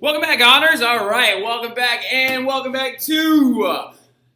Welcome back, Honors. All right, welcome back, and welcome back to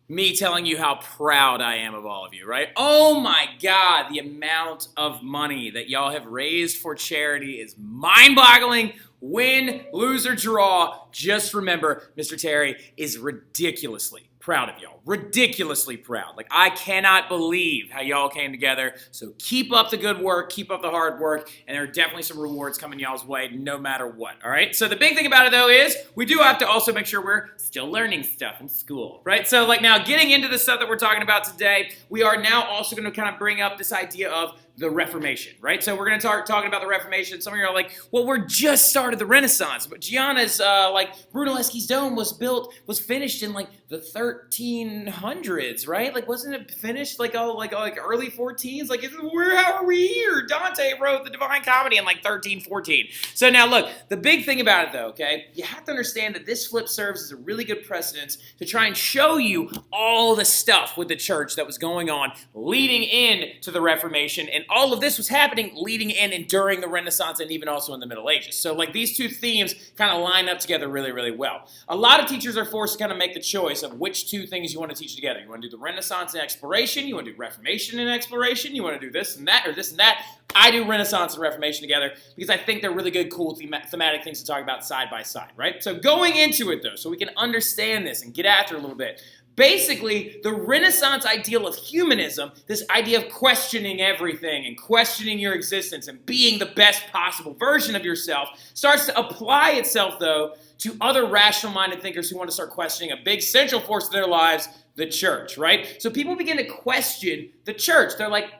me telling you how proud I am of all of you, right? Oh my God, the amount of money that y'all have raised for charity is mind-boggling. Win, lose, or draw, just remember, Mr. Terry is ridiculously proud of y'all. Ridiculously proud. Like, I cannot believe how y'all came together. So keep up the good work, keep up the hard work, and there are definitely some rewards coming y'all's way no matter what, all right? So the big thing about it, though, is we do have to also make sure we're still learning stuff in school, right? So, like, now getting into the stuff that we're talking about today, we are now also going to kind of bring up this idea of the Reformation, right? So we're going to start talking about the Reformation. Some of you are like, well, we're just started the Renaissance, but Gianna's, Brunelleschi's dome was finished in, like, the 1300s, right? Like, wasn't it finished, like early 14s? Like, how are we here? Dante wrote the Divine Comedy in, like, 1314. So now, look, the big thing about it, though, okay, you have to understand that this flip serves as a really good precedence to try and show you all the stuff with the church that was going on leading in to the Reformation, and all of this was happening leading in and during the Renaissance and even also in the Middle Ages. So, like, these two themes kind of line up together really, really well. A lot of teachers are forced to kind of make the choice of which two things you want to teach together. You want to do the Renaissance and exploration, you want to do Reformation and exploration, you want to do this and that, or this and that. I do Renaissance and Reformation together because I think they're really good, cool, thematic things to talk about side by side, right? So going into it, though, so we can understand this and get after it a little bit, basically, the Renaissance ideal of humanism, this idea of questioning everything and questioning your existence and being the best possible version of yourself, starts to apply itself, though, to other rational-minded thinkers who want to start questioning a big central force of their lives, the church, right? So people begin to question the church. They're like,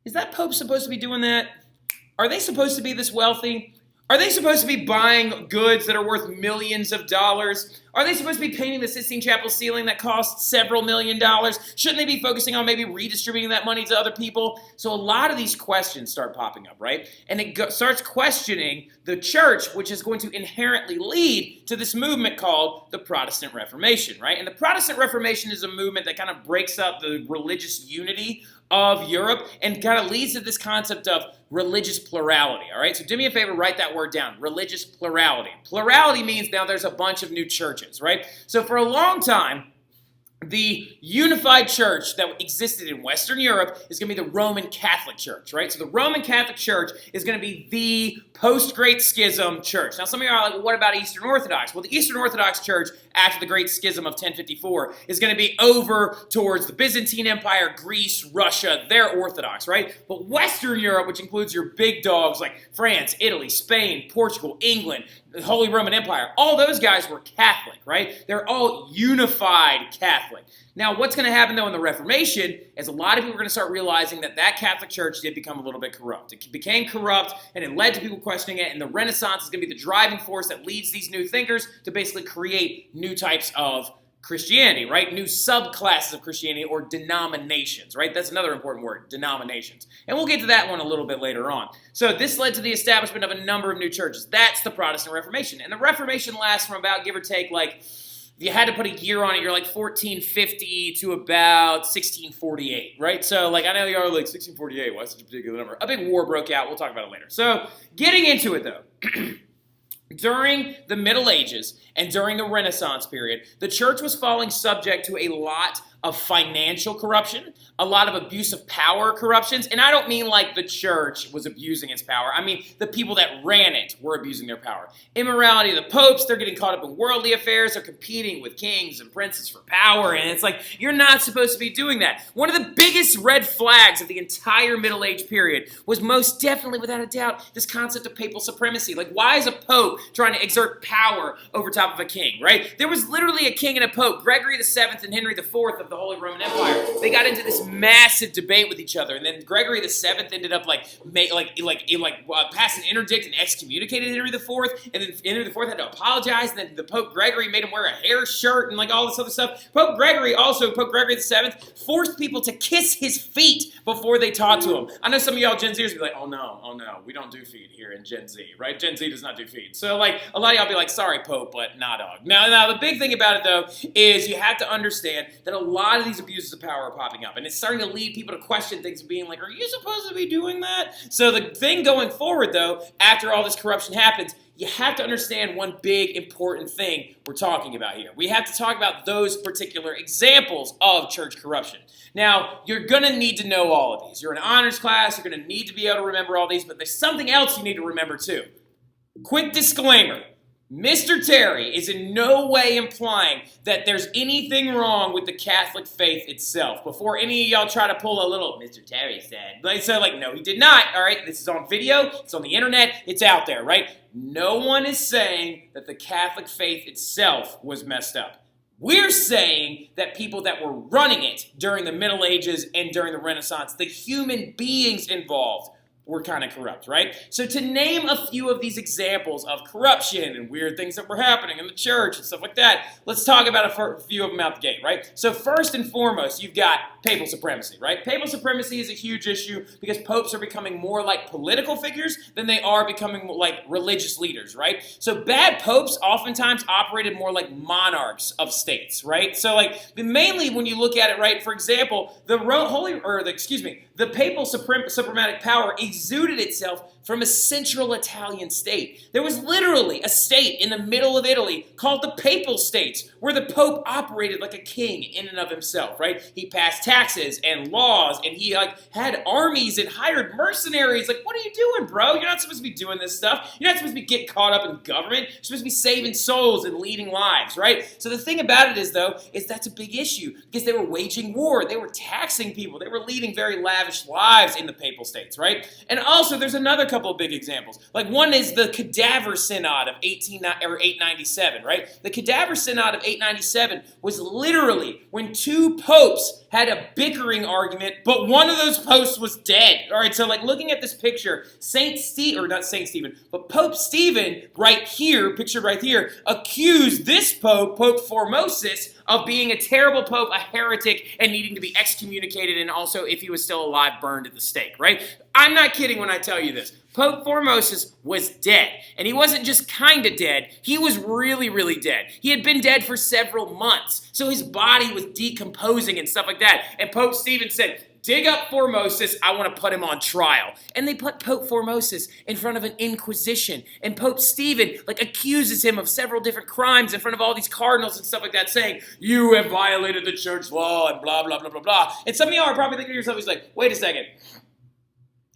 is that Pope supposed to be doing that? Are they supposed to be this wealthy? Are they supposed to be buying goods that are worth millions of dollars? Are they supposed to be painting the Sistine Chapel ceiling that costs several $1,000,000? Shouldn't they be focusing on maybe redistributing that money to other people? So a lot of these questions start popping up, right? And it starts questioning the church, which is going to inherently lead to this movement called the Protestant Reformation, right? And the Protestant Reformation is a movement that kind of breaks up the religious unity of Europe and kind of leads to this concept of religious plurality, all right? So do me a favor, write that word down, religious plurality. Plurality means now there's a bunch of new churches, right? So for a long time, the unified church that existed in Western Europe is going to be the Roman Catholic Church, right? So the Roman Catholic Church is going to be the post-Great Schism church. Now, some of you are like, well, what about Eastern Orthodox? Well, the Eastern Orthodox Church, after the Great Schism of 1054, is going to be over towards the Byzantine Empire, Greece, Russia. They're Orthodox, right? But Western Europe, which includes your big dogs like France, Italy, Spain, Portugal, England, the Holy Roman Empire, all those guys were Catholic, right? They're all unified Catholic. Now, what's going to happen, though, in the Reformation is a lot of people are going to start realizing that that Catholic Church did become a little bit corrupt. It became corrupt, and it led to people questioning it, and the Renaissance is going to be the driving force that leads these new thinkers to basically create new types of Christianity, right? New subclasses of Christianity or denominations, right? That's another important word, denominations. And we'll get to that one a little bit later on. So this led to the establishment of a number of new churches. That's the Protestant Reformation. And the Reformation lasts from about, give or take, like, if you had to put a year on it, you're like 1450 to about 1648, right? So, like, I know you are like 1648, why such a particular number? A big war broke out. We'll talk about it later. So, getting into it, though. During the Middle Ages and during the Renaissance period, the church was falling subject to a lot of financial corruption, a lot of abuse of power corruptions, and I don't mean like the church was abusing its power. I mean the people that ran it were abusing their power. Immorality of the popes, they're getting caught up in worldly affairs, they're competing with kings and princes for power, and it's like, you're not supposed to be doing that. One of the biggest red flags of the entire Middle Age period was most definitely, without a doubt, this concept of papal supremacy. Like, why is a pope trying to exert power over top of a king, right? There was literally a king and a pope, Gregory VII and Henry IV of the Holy Roman Empire. They got into this massive debate with each other, and then Gregory VII ended up passing an interdict and excommunicated Henry IV, and then Henry IV had to apologize, and then the Pope Gregory made him wear a hair shirt and like all this other stuff. Pope Gregory VII forced people to kiss his feet before they talked to him. I know some of y'all Gen Zers be like, oh no, we don't do feet here in Gen Z, right? Gen Z does not do feet. So like a lot of y'all be like, sorry Pope, but nah dog. Now the big thing about it though is you have to understand that a lot of these abuses of power are popping up, and it's starting to lead people to question things and being like, are you supposed to be doing that? So the thing going forward though, after all this corruption happens, you have to understand one big important thing we're talking about here. We have to talk about those particular examples of church corruption. Now, you're going to need to know all of these. You're in an honors class. You're going to need to be able to remember all these, but there's something else you need to remember too. Quick disclaimer. Mr. Terry is in no way implying that there's anything wrong with the Catholic faith itself. Before any of y'all try to pull a little, Mr. Terry said. No, he did not, all right? This is on video. It's on the internet. It's out there, right? No one is saying that the Catholic faith itself was messed up. We're saying that people that were running it during the Middle Ages and during the Renaissance, the human beings involved, were kind of corrupt, right? So to name a few of these examples of corruption and weird things that were happening in the church and stuff like that, let's talk about a few of them out the gate, right? So first and foremost, you've got papal supremacy, right? Papal supremacy is a huge issue because popes are becoming more like political figures than they are becoming like religious leaders, right? So bad popes oftentimes operated more like monarchs of states, right? So mainly when you look at it, right, for example, the papal suprematic power exuded itself from a central Italian state. There was literally a state in the middle of Italy called the Papal States, where the Pope operated like a king in and of himself, right? He passed taxes and laws, and he had armies and hired mercenaries. What are you doing, bro? You're not supposed to be doing this stuff. You're not supposed to be getting caught up in government. You're supposed to be saving souls and leading lives, right? So the thing about it is that's a big issue because they were waging war. They were taxing people. They were leading very lavish lives in the Papal States, right? And also, there's another couple of big examples. One is the Cadaver Synod of 897, right? The Cadaver Synod of 897 was literally when two popes had a bickering argument, but one of those popes was dead. All right, so looking at this picture, Pope Stephen, right here, pictured right here, accused this pope, Pope Formosus, of being a terrible pope, a heretic, and needing to be excommunicated, and also, if he was still alive, burned at the stake, right? I'm not kidding when I tell you this. Pope Formosus was dead, and he wasn't just kind of dead, he was really, really dead. He had been dead for several months, so his body was decomposing and stuff like that, and Pope Stephen said, dig up Formosus, I want to put him on trial. And they put Pope Formosus in front of an inquisition. And Pope Stephen, accuses him of several different crimes in front of all these cardinals and stuff like that, saying, you have violated the church law and blah, blah, blah, blah, blah. And some of y'all are probably thinking to yourself, wait a second.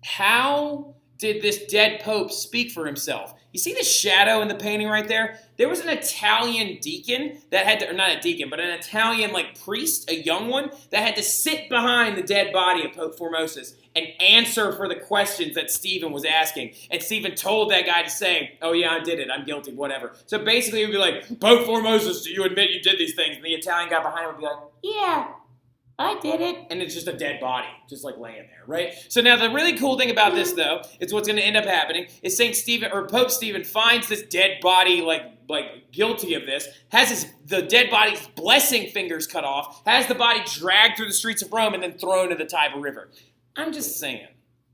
How did this dead pope speak for himself? You see the shadow in the painting right there? There was an Italian deacon that had to, or not a deacon, but an Italian priest, a young one, that had to sit behind the dead body of Pope Formosus and answer for the questions that Stephen was asking. And Stephen told that guy to say, oh yeah, I did it, I'm guilty, whatever. So basically it would be like, Pope Formosus, do you admit you did these things? And the Italian guy behind him would be like, yeah, I did it. And it's just a dead body, just laying there, right? So now the really cool thing about this, though, is what's going to end up happening is Pope Stephen finds this dead body, guilty of this, has the dead body's blessing fingers cut off, has the body dragged through the streets of Rome, and then thrown into the Tiber River. I'm just saying,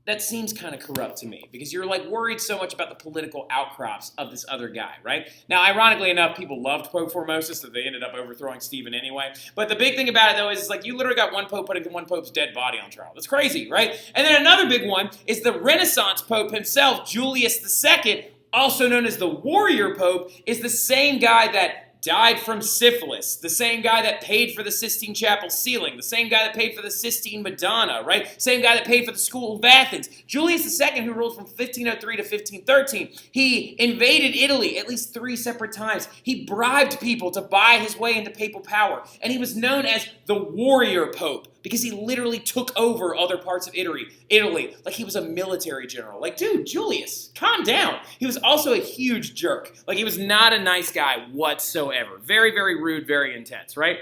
that seems kind of corrupt to me because you're worried so much about the political outcrops of this other guy, right? Now, ironically enough, people loved Pope Formosus, so they ended up overthrowing Stephen anyway. But the big thing about it, though, is you literally got one pope putting one pope's dead body on trial. That's crazy, right? And then another big one is the Renaissance Pope himself, Julius II, also known as the Warrior Pope, is the same guy that died from syphilis, the same guy that paid for the Sistine Chapel ceiling, the same guy that paid for the Sistine Madonna, right? Same guy that paid for the School of Athens. Julius II, who ruled from 1503 to 1513, he invaded Italy at least 3 separate times. He bribed people to buy his way into papal power, and he was known as the Warrior Pope because he literally took over other parts of Italy like he was a military general. Dude, Julius, calm down. He was also a huge jerk. He was not a nice guy whatsoever. Very, very rude, very intense, right?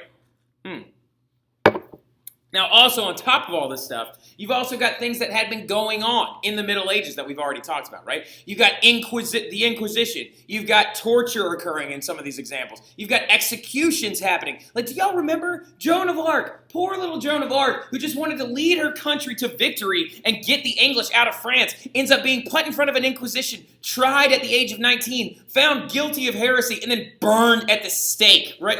Now, also on top of all this stuff, you've also got things that had been going on in the Middle Ages that we've already talked about, right? You've got the Inquisition. You've got torture occurring in some of these examples. You've got executions happening. Do y'all remember Joan of Arc? Poor little Joan of Arc, who just wanted to lead her country to victory and get the English out of France, ends up being put in front of an Inquisition, tried at the age of 19, found guilty of heresy, and then burned at the stake, right?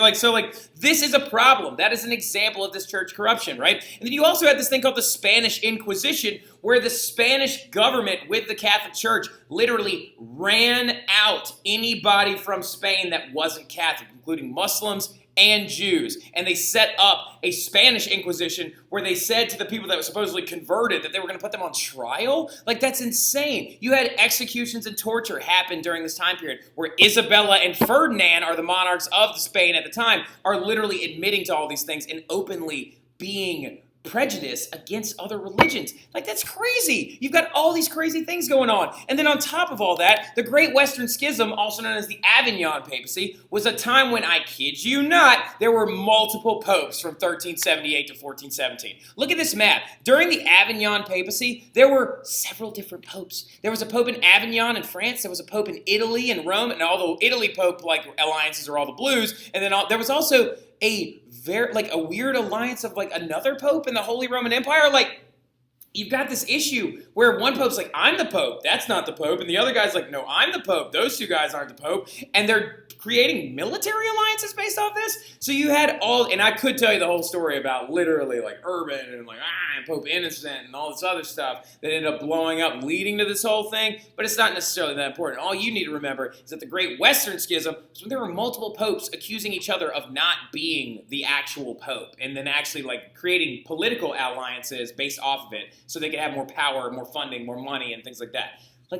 This is a problem. That is an example of this church corruption, right? And then you also had this thing called the Spanish Inquisition, where the Spanish government with the Catholic Church literally ran out anybody from Spain that wasn't Catholic, including Muslims and Jews. And they set up a Spanish Inquisition where they said to the people that were supposedly converted that they were going to put them on trial. Like, that's insane. You had executions and torture happen during this time period where Isabella and Ferdinand are the monarchs of Spain at the time, are literally admitting to all these things and openly being prejudice against other religions. Like, that's crazy. You've got all these crazy things going on. And then on top of all that, the Great Western Schism, also known as the Avignon Papacy, was a time when, I kid you not, there were multiple popes from 1378 to 1417. Look at this map. During the Avignon Papacy, there were several different popes. There was a pope in Avignon in France. There was a pope in Italy and Rome. And although Italy pope alliances are all the blues, and then there was also a weird alliance of another pope in the Holy Roman Empire. Like, you've got this issue where one pope's like, I'm the pope, that's not the pope, and the other guy's like, no, I'm the pope, those two guys aren't the pope, and they're creating military alliances based off this. So you had and I could tell you the whole story about literally Urban and Pope Innocent and all this other stuff that ended up blowing up, leading to this whole thing, but it's not necessarily that important. All you need to remember is that the Great Western Schism was when there were multiple popes accusing each other of not being the actual pope, and then actually creating political alliances based off of it so they could have more power, more funding, more money, and things like that.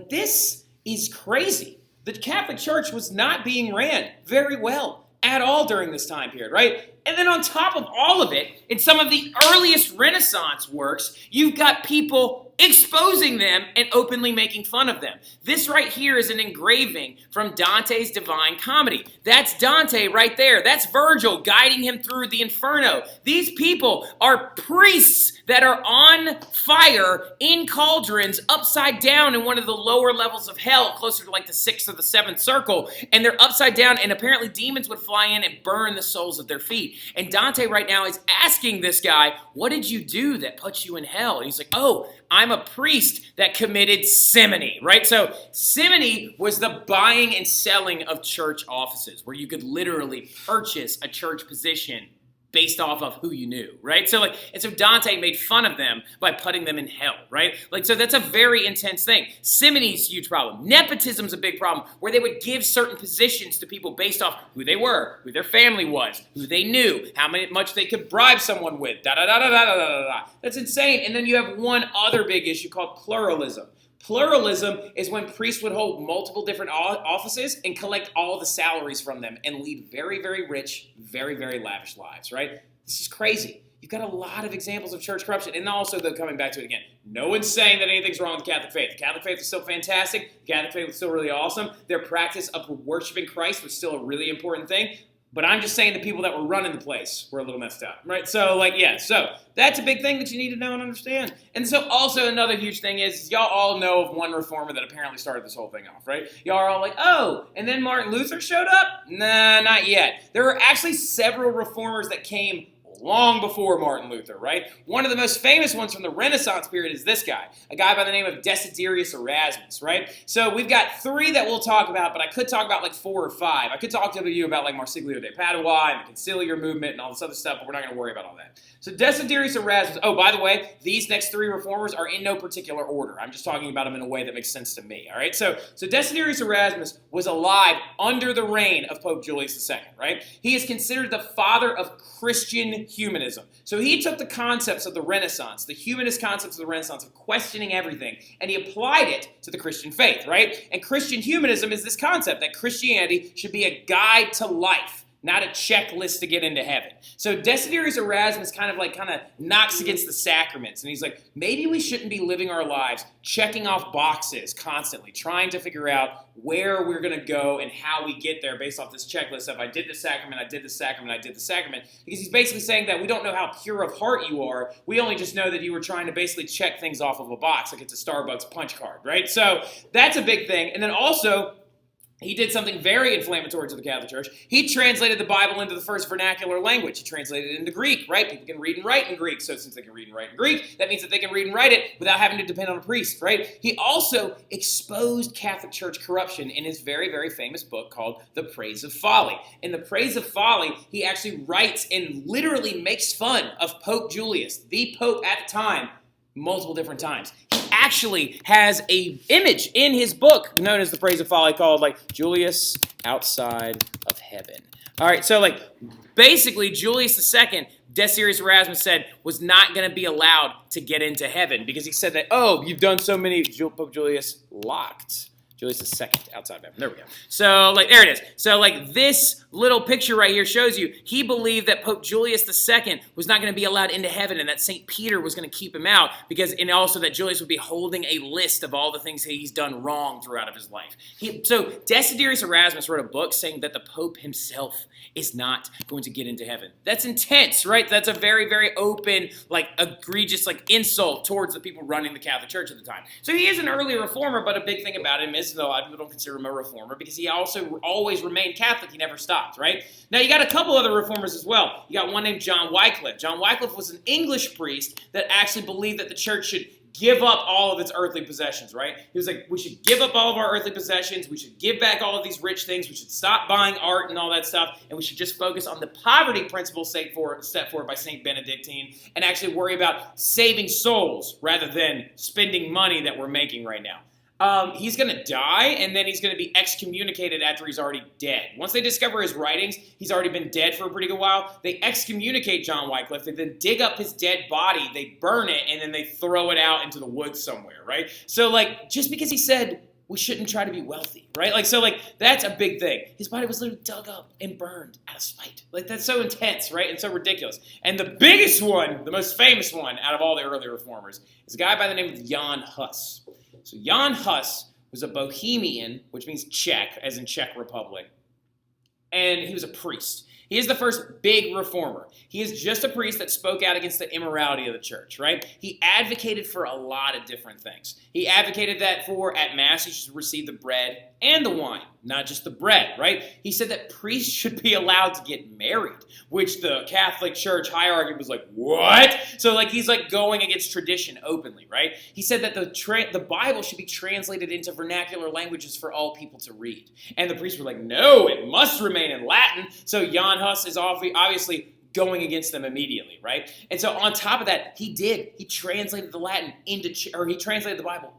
This is crazy. The Catholic Church was not being ran very well at all during this time period, right? And then on top of all of it, in some of the earliest Renaissance works, you've got people exposing them and openly making fun of them. This right here is an engraving from Dante's Divine Comedy. That's Dante right there. That's Virgil guiding him through the Inferno. These people are priests that are on fire in cauldrons upside down in one of the lower levels of hell, closer to the 6th or the 7th circle. And they're upside down, and apparently demons would fly in and burn the soles of their feet. And Dante right now is asking this guy, what did you do that put you in hell? And he's like, oh, I'm a priest that committed simony, right? So simony was the buying and selling of church offices, where you could literally purchase a church position based off of who you knew, right? So Dante made fun of them by putting them in hell, right? So that's a very intense thing. Simony's a huge problem. Nepotism's a big problem, where they would give certain positions to people based off who they were, who their family was, who they knew, how much they could bribe someone with, da-da-da-da-da-da-da-da. That's insane. And then you have one other big issue called pluralism. Pluralism is when priests would hold multiple different offices and collect all the salaries from them and lead very, very rich, very, very lavish lives, right? This is crazy. You've got a lot of examples of church corruption. And also, though, coming back to it again, no one's saying that anything's wrong with the Catholic faith. The Catholic faith is still fantastic. The Catholic faith was still really awesome. Their practice of worshiping Christ was still a really important thing. But I'm just saying the people that were running the place were a little messed up, right? So, so that's a big thing that you need to know and understand. And so also another huge thing is y'all all know of one reformer that apparently started this whole thing off, right? Y'all are all like, oh, and then Martin Luther showed up? Nah, not yet. There were actually several reformers that came long before Martin Luther, right? One of the most famous ones from the Renaissance period is this guy, a guy by the name of Desiderius Erasmus, right? So we've got 3 that we'll talk about, but I could talk about 4 or 5. I could talk to you about Marsiglio de Padua and the Conciliar movement and all this other stuff, but we're not going to worry about all that. So Desiderius Erasmus, oh, by the way, these next 3 reformers are in no particular order. I'm just talking about them in a way that makes sense to me, all right? So Desiderius Erasmus was alive under the reign of Pope Julius II, right? He is considered the father of Christian humanism. So he took the concepts of the Renaissance, the humanist concepts of the Renaissance of questioning everything, and he applied it to the Christian faith, right? And Christian humanism is this concept that Christianity should be a guide to life, not a checklist to get into heaven. So Desiderius Erasmus kind of knocks against the sacraments, and he's like, maybe we shouldn't be living our lives checking off boxes constantly, trying to figure out where we're going to go and how we get there based off this checklist of I did the sacrament, I did the sacrament, I did the sacrament. Because he's basically saying that we don't know how pure of heart you are. We only just know that you were trying to basically check things off of a box like it's a Starbucks punch card, right? So that's a big thing. And then also, he did something very inflammatory to the Catholic Church. He translated the Bible into the first vernacular language. He translated it into Greek, right? People can read and write in Greek. So since they can read and write in Greek, that means that they can read and write it without having to depend on a priest, right? He also exposed Catholic Church corruption in his very, very famous book called The Praise of Folly. In The Praise of Folly, he actually writes and literally makes fun of Pope Julius, the Pope at the time, multiple different times. He actually has a image in his book known as The Praise of Folly called Julius outside of heaven. All right, so basically Julius II, Desiderius Erasmus said, was not going to be allowed to get into heaven because he said that, oh, you've done so many, Pope Julius locked. Julius II, outside of heaven. There we go. So, there it is. So, this little picture right here shows you he believed that Pope Julius II was not going to be allowed into heaven and that St. Peter was going to keep him out and also that Julius would be holding a list of all the things he's done wrong throughout of his life. So, Desiderius Erasmus wrote a book saying that the Pope himself is not going to get into heaven. That's intense, right? That's a very, very open, egregious, insult towards the people running the Catholic Church at the time. So, he is an early reformer, but a big thing about him is, though a lot of people don't consider him a reformer because he also always remained Catholic. He never stopped, right? Now, you got a couple other reformers as well. You got one named John Wycliffe. John Wycliffe was an English priest that actually believed that the church should give up all of its earthly possessions, right? He was like, we should give up all of our earthly possessions. We should give back all of these rich things. We should stop buying art and all that stuff. And we should just focus on the poverty principle set forward by St. Benedictine and actually worry about saving souls rather than spending money that we're making right now. He's going to die, and then he's going to be excommunicated after he's already dead. Once they discover his writings, he's already been dead for a pretty good while. They excommunicate John Wycliffe. They then dig up his dead body, they burn it, and then they throw it out into the woods somewhere, right? So, just because he said we shouldn't try to be wealthy, right? That's a big thing. His body was literally dug up and burned out of spite. That's so intense, right? And so ridiculous. And the biggest one, the most famous one out of all the early reformers, is a guy by the name of Jan Hus. So Jan Hus was a Bohemian, which means Czech, as in Czech Republic, and he was a priest. He is the first big reformer. He is just a priest that spoke out against the immorality of the church, right? He advocated for a lot of different things. He advocated that at Mass, you should receive the bread and the wine, not just the bread, right? He said that priests should be allowed to get married, which the Catholic Church hierarchy was like, what? So he's going against tradition openly, right? He said that the Bible should be translated into vernacular languages for all people to read. And the priests were like, no, it must remain in Latin. So Jan Hus is obviously going against them immediately, right? And so on top of that, he translated the Bible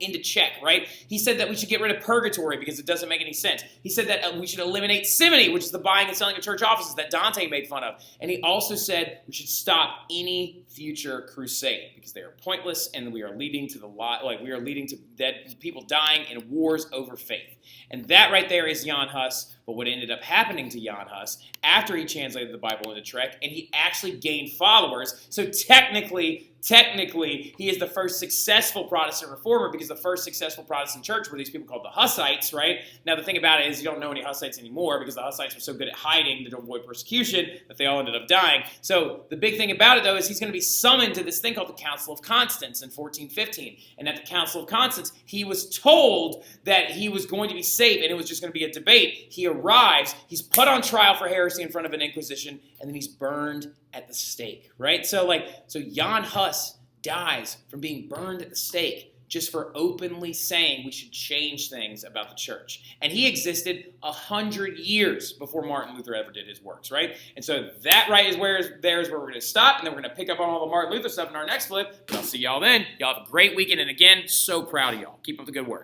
into Czech, right? He said that we should get rid of purgatory because it doesn't make any sense. He said that we should eliminate simony, which is the buying and selling of church offices that Dante made fun of. And he also said we should stop any future crusade because they are pointless and we are leading to dead people dying in wars over faith. And that right there is Jan Hus. But what ended up happening to Jan Hus after he translated the Bible into Czech, and he actually gained followers. So technically, he is the first successful Protestant reformer because the first successful Protestant church were these people called the Hussites, right? Now, the thing about it is you don't know any Hussites anymore because the Hussites were so good at hiding to avoid persecution that they all ended up dying. So the big thing about it, though, is he's going to be summoned to this thing called the Council of Constance in 1415. And at the Council of Constance, he was told that he was going to be safe and it was just going to be a debate. He arrives, he's put on trial for heresy in front of an inquisition, and then he's burned at the stake, right? So Jan Hus dies from being burned at the stake just for openly saying we should change things about the church. And he existed 100 years before Martin Luther ever did his works, right? And so that is where we're going to stop, and then we're going to pick up on all the Martin Luther stuff in our next flip. But I'll see y'all then. Y'all have a great weekend, and again, so proud of y'all. Keep up the good work.